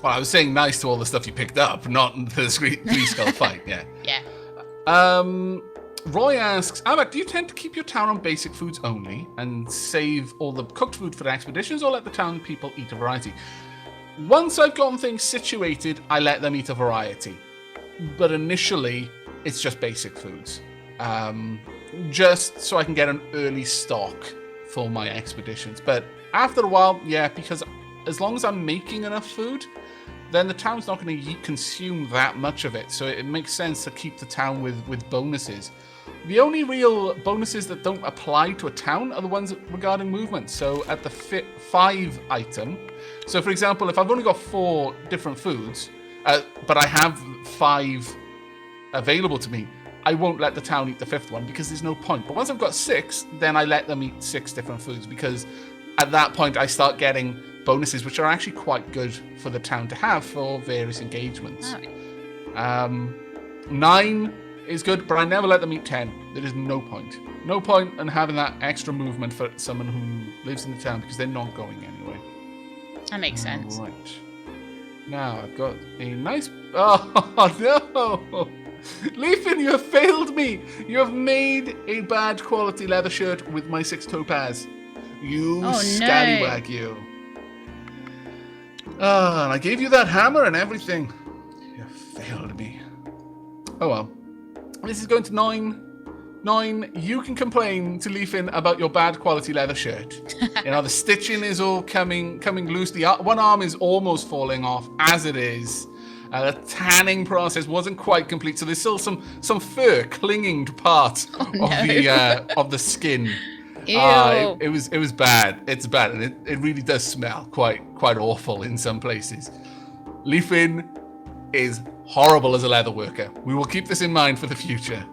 Well, I was saying nice to all the stuff you picked up, not the three skull fight. Yeah. Yeah. Roy asks, Aavak, do you tend to keep your town on basic foods only and save all the cooked food for the expeditions, or let the town people eat a variety? Once I've gotten things situated, I let them eat a variety. But initially, it's just basic foods. Just so I can get an early stock for my expeditions. But after a while, yeah, because as long as I'm making enough food, then the town's not going to consume that much of it. So it makes sense to keep the town with bonuses. The only real bonuses that don't apply to a town are the ones regarding movement. So at the 5 item, so for example, if I've only got 4 different foods, but I have 5 available to me, I won't let the town eat the 5th one because there's no point. But once I've got 6, then I let them eat 6 different foods, because at that point I start getting bonuses which are actually quite good for the town to have for various engagements. 9 is good, but I never let them eat 10. There is no point. No point in having that extra movement for someone who lives in the town, because they're not going anywhere. That makes sense. Right. Now I've got a nice... Oh, no! Leafin, you have failed me! You have made a bad quality leather shirt with my 6 topaz. You scallywag, you. And I gave you that hammer and everything. You failed me. Oh well. This is going to 9. 9, you can complain to Leafin about your bad quality leather shirt. You know, the stitching is all coming loose. The one arm is almost falling off as it is. The tanning process wasn't quite complete, so there's still some fur clinging to parts of the skin. Ew. It was bad. It's bad, and it really does smell quite awful in some places. Leafin is horrible as a leather worker. We will keep this in mind for the future.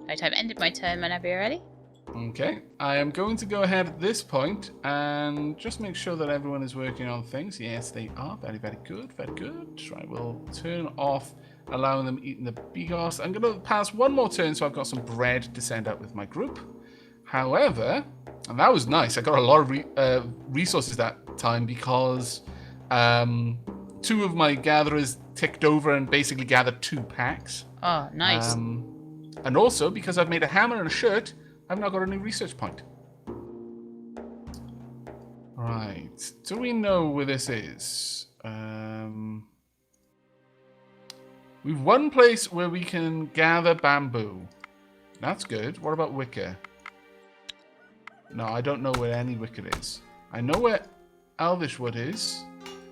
Right, I've ended my turn whenever you're ready. Okay, I am going to go ahead at this point and just make sure that everyone is working on things. Yes, they are. Very, very good. Very good. Right, we'll turn off allowing them eating the bigos. I'm going to pass one more turn so I've got some bread to send out with my group. However, and that was nice. I got a lot of resources that time because 2 of my gatherers ticked over and basically gathered 2 packs. Oh, nice. And also, because I've made a hammer and a shirt, I've now got a new research point. Right. Do we know where this is? We've one place where we can gather bamboo. That's good. What about wicker? No, I don't know where any wicker is. I know where elvish wood is.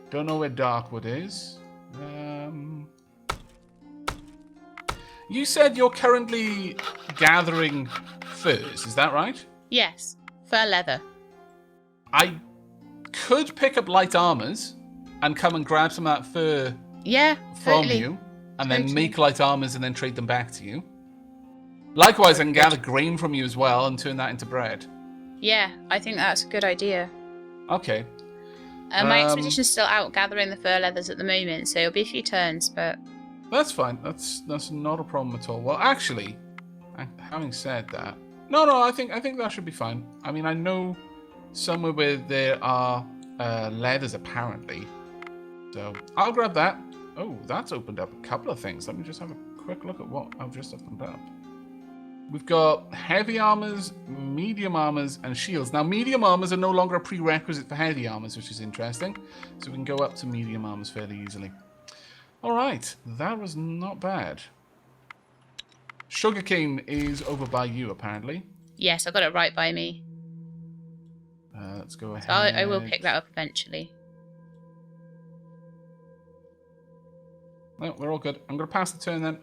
Don't know where dark wood is. You said you're currently gathering furs, is that right? Yes, fur leather. I could pick up light armors and come and grab some of that fur from you, and then make light armors and then trade them back to you. Likewise, I can gather grain from you as well and turn that into bread. Yeah, I think that's a good idea. Okay. My expedition's still out gathering the fur leathers at the moment, so it'll be a few turns, but... That's fine. That's not a problem at all. Well, actually, having said that... No, I think that should be fine. I mean, I know somewhere where there are leathers, apparently. So, I'll grab that. Oh, that's opened up a couple of things. Let me just have a quick look at what I've just opened up. We've got heavy armors, medium armors, and shields. Now, medium armors are no longer a prerequisite for heavy armors, which is interesting. So we can go up to medium armors fairly easily. All right, that was not bad. Sugarcane is over by you, apparently. Yes, I got it right by me. Let's go ahead. So I will pick that up eventually. No, we're all good. I'm going to pass the turn then.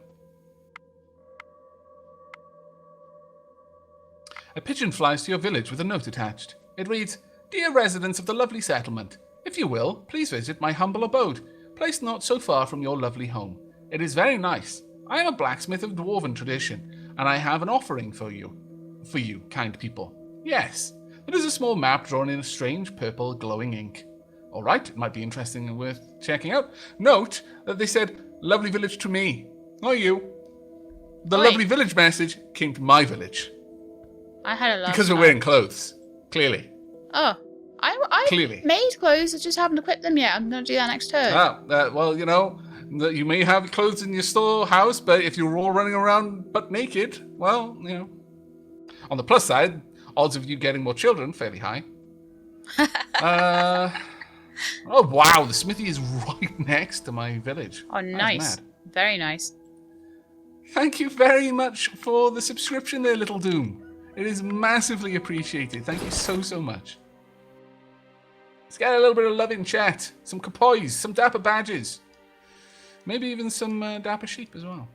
A pigeon flies to your village with a note attached. It reads, "Dear residents of the lovely settlement, if you will, please visit my humble abode, placed not so far from your lovely home. It is very nice. I am a blacksmith of dwarven tradition, and I have an offering for you, kind people. Yes, it is a small map drawn in a strange purple glowing ink. All right, it might be interesting and worth checking out. Note that they said, lovely village to me, not you. The lovely village message came to my village. I had a lot. Because we're wearing clothes, clearly. Oh, I Clearly. made clothes. I just haven't equipped them yet. I'm going to do that next turn. Well, you know, you may have clothes in your storehouse, but if you're all running around butt naked, well, you know. On the plus side, odds of you getting more children fairly high. Oh wow, the smithy is right next to my village. Oh, nice. Very nice. Thank you very much for the subscription there, Little Doom. It is massively appreciated. Thank you so much. Let's get a little bit of love in chat. Some kapoys, some dapper badges. Maybe even some dapper sheep as well.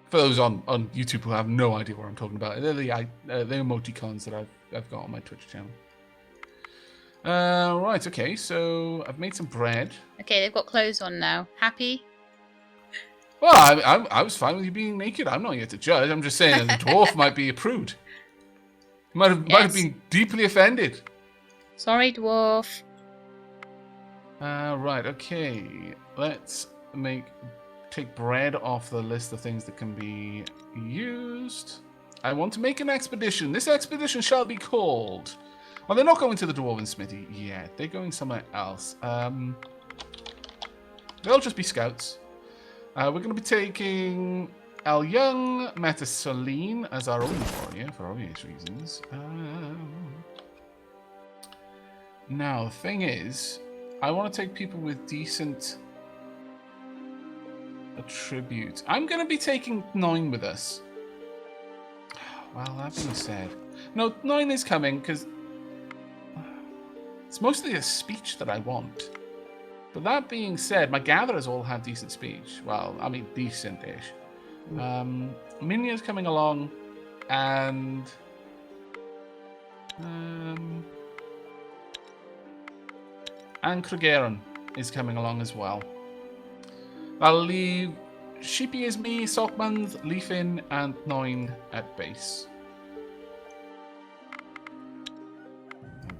For those on YouTube who have no idea what I'm talking about, they're the emoticons that I've got on my Twitch channel. Right, okay, so I've made some bread. Okay, they've got clothes on now. Happy? Well, I was fine with you being naked. I'm not here to judge. I'm just saying that the dwarf might be a prude. Might have been deeply offended. Sorry, dwarf. Right, okay. Let's take bread off the list of things that can be used. I want to make an expedition. This expedition shall be called... Well, they're not going to the Dwarven Smithy yet. They're going somewhere else. They'll just be scouts. We're going to be taking El Young Metasoline as our only warrior, for obvious reasons. Now, the thing is, I want to take people with decent attributes. I'm going to be taking 9 with us. Well, that being said... No, 9 is coming, because... It's mostly a speech that I want. But that being said, my gatherers all have decent speech. Well, I mean, decent-ish. Minya's coming along, and... and Krugeron is coming along as well. I'll leave Sheepy as me, Sockmans, Leafin, and 9 at base.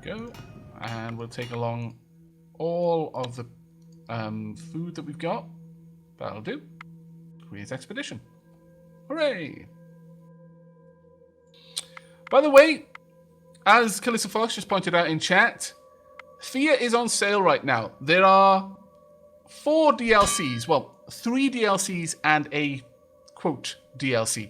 There we go. And we'll take along all of the food that we've got. That'll do. Create expedition. Hooray! By the way, as Calissa Fox just pointed out in chat, Thea is on sale right now. There are 4 DLCs. Well, 3 DLCs and a, quote, DLC.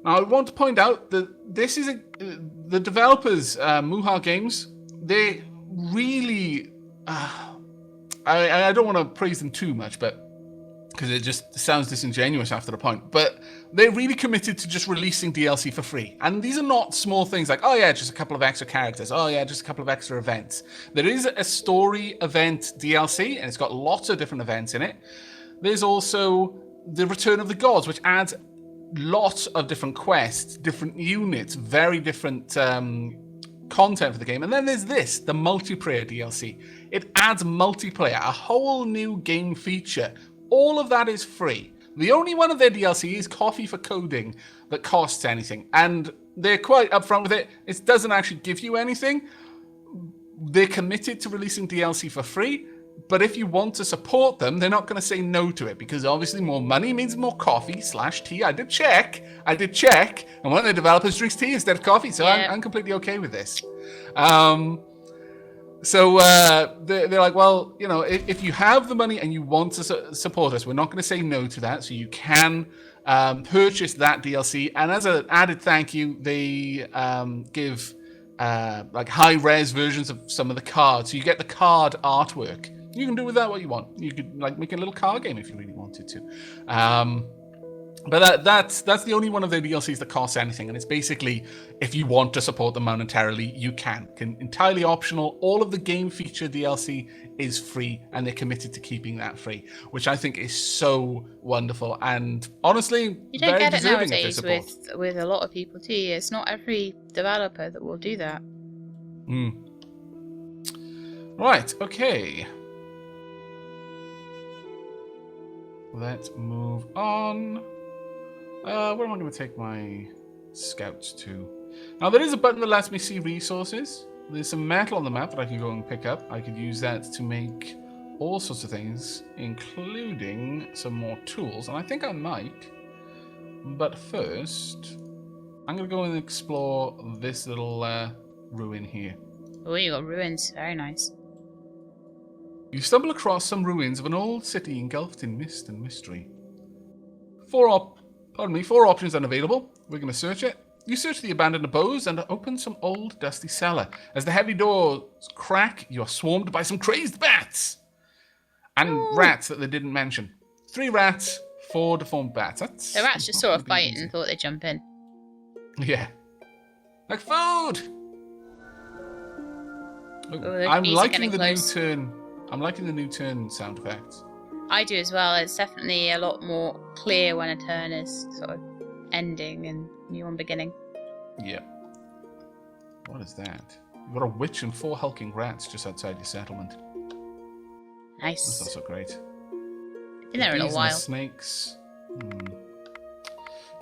Now, I want to point out that this is the developers, Muha Games, they really... I don't want to praise them too much, but because it just sounds disingenuous after a point, but they're really committed to just releasing DLC for free. And these are not small things like, oh yeah, just a couple of extra characters. Oh yeah, just a couple of extra events. There is a story event DLC, and it's got lots of different events in it. There's also the Return of the Gods, which adds lots of different quests, different units, very different content for the game. And then there's this, the Multiprayer DLC. It adds multiplayer, a whole new game feature. All of that is free. The only one of their DLC is Coffee for Coding that costs anything. And they're quite upfront with it. It doesn't actually give you anything. They're committed to releasing DLC for free. But if you want to support them, they're not going to say no to it, because obviously more money means more coffee/tea. I did check, and one of the developers drinks tea instead of coffee, so yeah. I'm completely okay with this. So they're like, well, you know, if you have the money and you want to support us, we're not going to say no to that. So you can purchase that DLC, and as an added thank you, they give like high-res versions of some of the cards. So you get the card artwork. You can do with that what you want. You could like make a little card game if you really wanted to. But that's the only one of their DLCs that costs anything, and it's basically, if you want to support them monetarily, you can. Entirely optional. All of the game feature DLC is free, and they're committed to keeping that free, which I think is so wonderful. And honestly, you don't very get it deserving nowadays of their support. with a lot of people too. It's not every developer that will do that. Right. Okay. Let's move on. Where am I going to take my scouts to? Now, there is a button that lets me see resources. There's some metal on the map that I can go and pick up. I could use that to make all sorts of things, including some more tools. And I think I might. But first, I'm going to go and explore this little ruin here. Oh, you got ruins. Very nice. You stumble across some ruins of an old city engulfed in mist and mystery. Four options unavailable. We're going to search it. You search the abandoned abodes and open some old dusty cellar. As the heavy doors crack, you are swarmed by some crazed bats. And rats that they didn't mention. 3 rats, 4 deformed bats. That's The rats just saw a not fight easy. and thought they'd jump in. Yeah. Like food! Oh, the I'm bees are liking getting the close. new turn. I'm liking the new turn sound effects. I do as well. It's definitely a lot more clear when a turn is sort of ending and new one beginning. Yep. What is that? You've got a witch and 4 hulking rats just outside your settlement. That's Nice. not so great. Been there a Bees little and the while. snakes.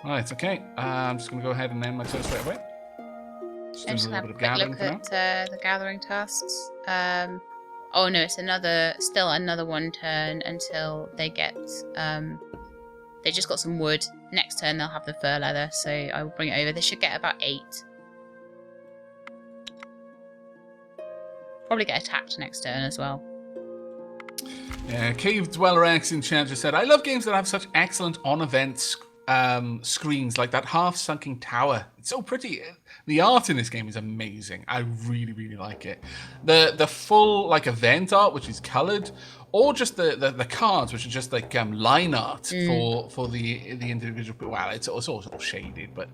Right, okay. I'm just going to go ahead and end my turn straight away. Just I'm doing just a gonna little have bit a of quick gathering look for now. at the gathering tasks. Oh no, it's still another one turn until they get. They just got some wood. Next turn they'll have the fur leather, so I will bring it over. They should get about 8. Probably get attacked next turn as well. Cave Dweller X in chat just said, I love games that have such excellent on-event screens, like that half-sunken tower. It's so pretty. The art in this game is amazing. I really, really like it. The full like event art, which is coloured, or just the cards, which are just like line art for the individual. Well, it's all sort of shaded, but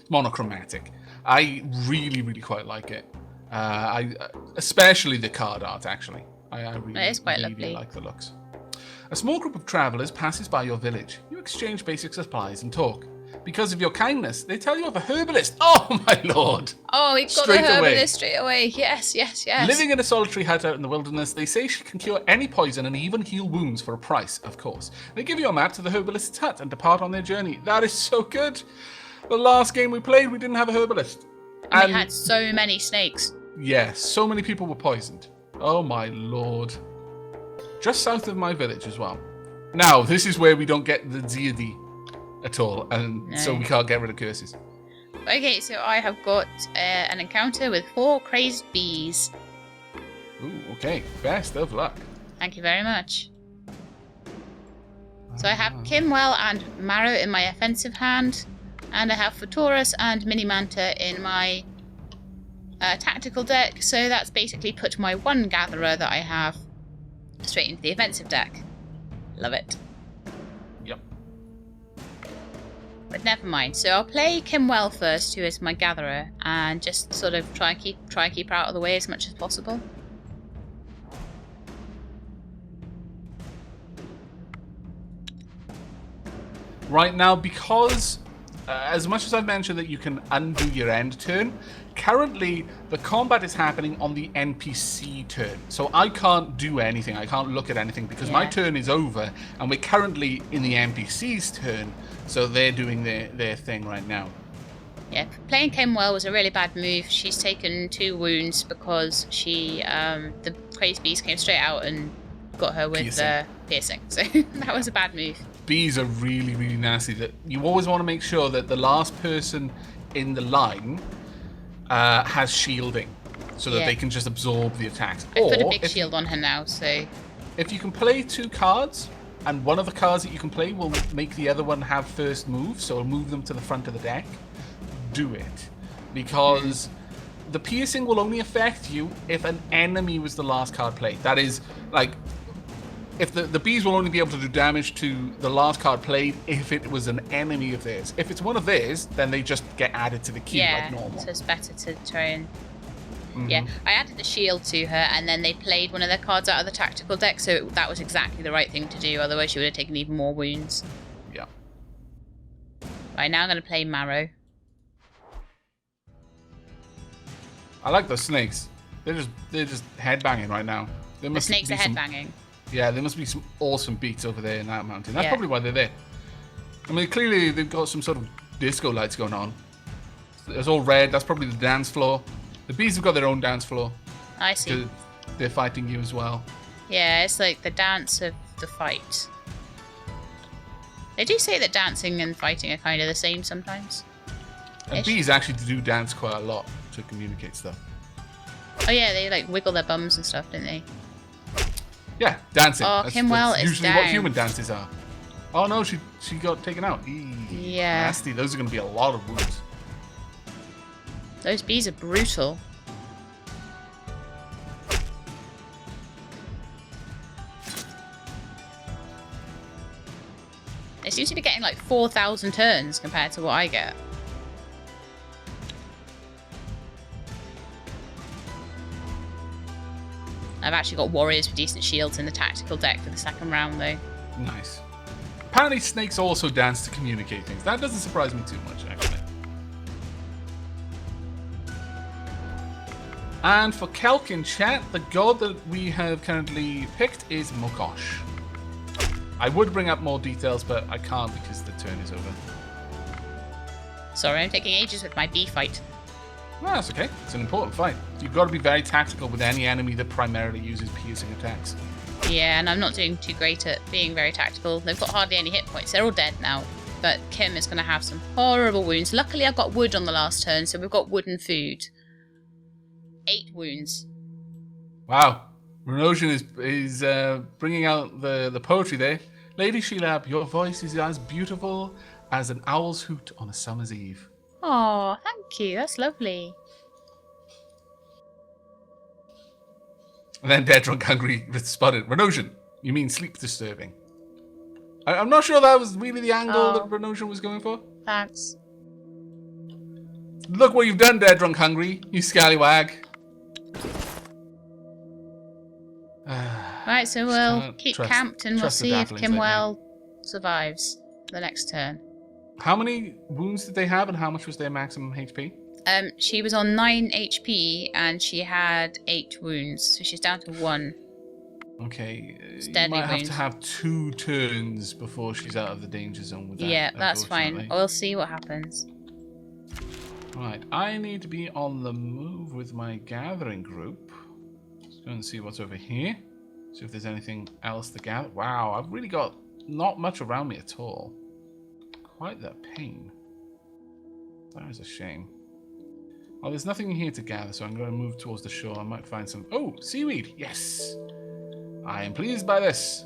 monochromatic. I really, really quite like it. I especially the card art, actually. I really, It is quite really lovely. like the looks. A small group of travelers passes by your village. You exchange basic supplies and talk. Because of your kindness, they tell you of a herbalist. Oh, my lord! Oh, we got Straight the away. herbalist straight away. Yes, yes, yes. Living in a solitary hut out in the wilderness, they say she can cure any poison and even heal wounds for a price, of course. They give you a map to the herbalist's hut and depart on their journey. That is so good. The last game we played, we didn't have a herbalist. And we had so many snakes. Yes, so many people were poisoned. Oh my lord. Just south of my village as well. Now, this is where we don't get the deity at all, and so we can't get rid of curses. Okay, so I have got an encounter with 4 crazed bees. Ooh, okay. Best of luck. Thank you very much. So I have Kimwell and Marrow in my offensive hand, and I have Photorus and Minimanta in my tactical deck, so that's basically put my 1 gatherer that I have straight into the offensive deck. Love it. Yep. But never mind. So I'll play Kimwell first, who is my gatherer, and just sort of try and keep her out of the way as much as possible. Right now, because as much as I've mentioned that you can undo your end turn, currently the combat is happening on the NPC turn. So I can't do anything. I can't look at anything because my turn is over and we're currently in the NPC's turn. So they're doing their thing right now. Yeah, playing Kimwell was a really bad move. She's taken 2 wounds because the crazed beast came straight out and got her with piercing. So that was a bad move. Bees are really, really nasty. That you always want to make sure that the last person in the line has shielding, so that they can just absorb the attacks. I put a big shield on her now, so if you can play 2 cards, and one of the cards that you can play will make the other one have first move, so it'll move them to the front of the deck, do it. Because the piercing will only affect you if an enemy was the last card played. That is, like, if the bees will only be able to do damage to the last card played if it was an enemy of theirs. If it's one of theirs, then they just get added to the queue like normal. So it's better to try and... Yeah, I added the shield to her, and then they played one of their cards out of the tactical deck, so that was exactly the right thing to do, otherwise she would have taken even more wounds. Yeah. Right, now I'm going to play Marrow. I like those snakes. They're just headbanging right now. The snakes are headbanging. Yeah, there must be some awesome beats over there in that mountain. That's probably why they're there. I mean, clearly they've got some sort of disco lights going on. It's all red. That's probably the dance floor. The bees have got their own dance floor. I see. They're fighting you as well. Yeah, it's like the dance of the fight. They do say that dancing and fighting are kind of the same sometimes. And bees actually do dance quite a lot to communicate stuff. Oh yeah, they like wiggle their bums and stuff, don't they? Yeah, dancing. Oh, Kimwell is usually down. what human dances are. Oh no, she got taken out. Yeah. Nasty. Those are going to be a lot of wounds. Those bees are brutal. They seem to be getting like 4,000 turns compared to what I get. I've actually got warriors with decent shields in the tactical deck for the second round, though. Nice. Apparently snakes also dance to communicate things. That doesn't surprise me too much, actually. And for Kelk in chat, the god that we have currently picked is Mokosh. I would bring up more details, but I can't because the turn is over. Sorry, I'm taking ages with my bee fight. Well, that's okay. It's an important fight. You've got to be very tactical with any enemy that primarily uses piercing attacks. Yeah, and I'm not doing too great at being very tactical. They've got hardly any hit points. They're all dead now. But Kim is going to have some horrible wounds. Luckily, I've got wood on the last turn, so we've got wood and food. 8 wounds. Wow. Renosian is bringing out the poetry there. Lady Sheilab, your voice is as beautiful as an owl's hoot on a summer's eve. Oh, thank you. That's lovely. And then Dead Drunk Hungry responded, Renosian, you mean sleep disturbing? I'm not sure that was really the angle that Renosian was going for. Thanks. Look what you've done, Dead Drunk Hungry, you scallywag. Right, so we'll keep camped and we'll see if Kimwell survives the next turn. How many wounds did they have and how much was their maximum HP? She was on 9 HP and she had 8 wounds, so she's down to 1. Okay, you Deadly might have wound. to have 2 turns before she's out of the danger zone with that. Yeah, that's fine. We'll see what happens. Right, I need to be on the move with my gathering group. Let's go and see what's over here. See if there's anything else to gather. Wow, I've really got not much around me at all. Quite the pain. That is a shame. Oh, there's nothing here to gather, so I'm going to move towards the shore. I might find some... Oh, seaweed! Yes! I am pleased by this.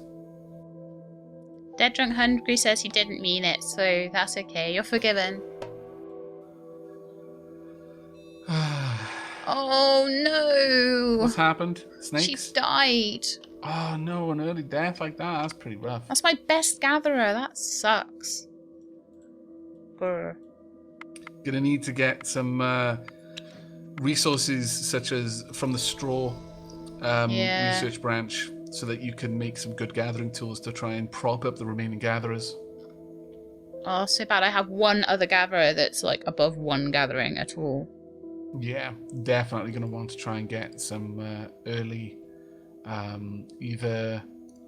Dead Drunk Hungry says he didn't mean it, so that's okay. You're forgiven. Oh no! What's happened? Snakes? She died. Oh no, an early death like that? That's pretty rough. That's my best gatherer. That sucks. Grr. Gonna need to get some resources such as from the straw research branch so that you can make some good gathering tools to try and prop up the remaining gatherers. Oh, so bad. I have one other gatherer that's like above 1 gathering at all. Yeah, definitely going to want to try and get some early, either,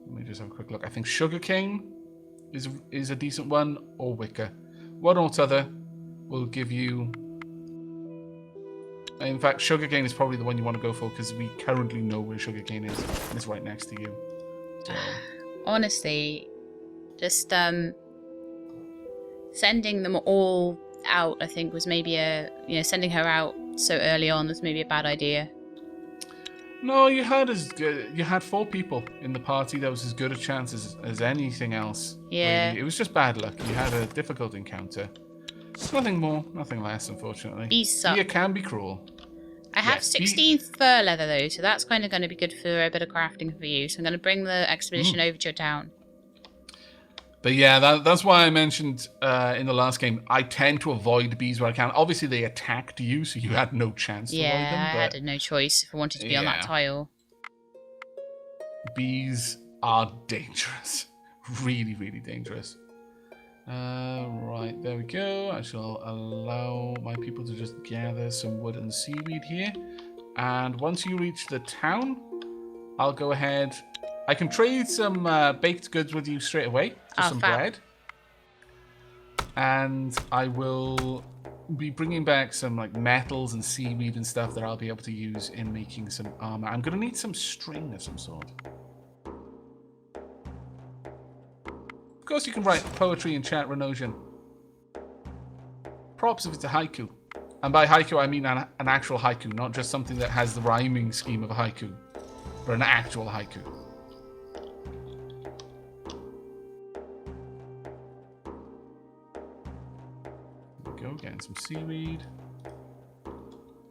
let me just have a quick look. I think sugarcane is a decent one, or wicker. One or t'other will give you... In fact, sugarcane is probably the one you want to go for because we currently know where sugarcane is. And it's right next to you. So. Honestly, just sending them all out, I think, was maybe sending her out so early on was maybe a bad idea. No, you had 4 people in the party. That was as good a chance as anything else. Yeah. Really. It was just bad luck. You had a difficult encounter. Nothing more, nothing less, unfortunately. Bees suck. Fear can be cruel. I have 16 fur leather though, so that's kind of going to be good for a bit of crafting for you. So I'm going to bring the expedition over to your town. But yeah, that's why I mentioned in the last game, I tend to avoid bees where I can. Obviously, they attacked you, so you had no chance to avoid them. Yeah, I had no choice if I wanted to be on that tile. Bees are dangerous. Really, really dangerous. Right, there we go. I shall allow my people to just gather some wood and seaweed here. And once you reach the town, I'll go ahead... I can trade some baked goods with you straight away. Just some bread. And I will be bringing back some like metals and seaweed and stuff that I'll be able to use in making some armor. I'm going to need some string of some sort. Of course you can write poetry in chat, Renosian. Props if it's a haiku. And by haiku, I mean an actual haiku, not just something that has the rhyming scheme of a haiku, but an actual haiku. There we go, getting some seaweed.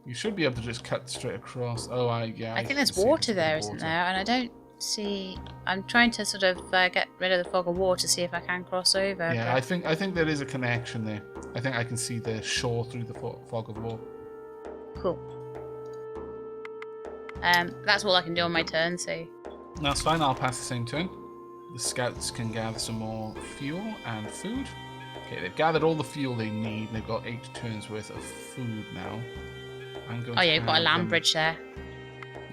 You should be able to just cut straight across. Oh, I think there's water there, isn't there? And I don't see. I'm trying to sort of get rid of the fog of war to see if I can cross over. Yeah, I think there is a connection there. I think I can see the shore through the fog of war. Cool. That's all I can do on my turn, so... That's fine, I'll pass the same turn. The scouts can gather some more fuel and food. Okay, they've gathered all the fuel they need. They've got 8 turns worth of food now. Oh yeah, you've got a land bridge there.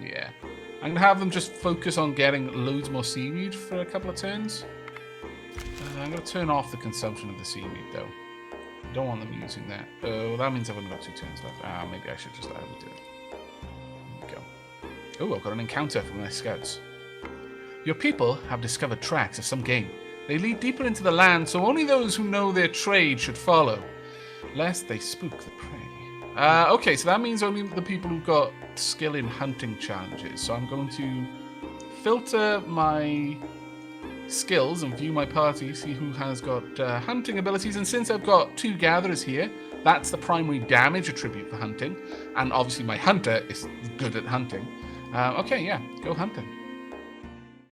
Yeah. I'm going to have them just focus on getting loads more seaweed for a couple of turns. I'm going to turn off the consumption of the seaweed, though. I don't want them using that. Oh, that means I've only got 2 turns left. Maybe I should just let them do it. There we go. Oh, I've got an encounter from their scouts. Your people have discovered tracks of some game. They lead deeper into the land, so only those who know their trade should follow, lest they spook the prey. Okay, so that means only the people who've got skill in hunting challenges. So I'm going to filter my skills and view my party, see who has got hunting abilities. And since I've got 2 gatherers here, that's the primary damage attribute for hunting. And obviously my hunter is good at hunting. Okay, yeah, go hunting.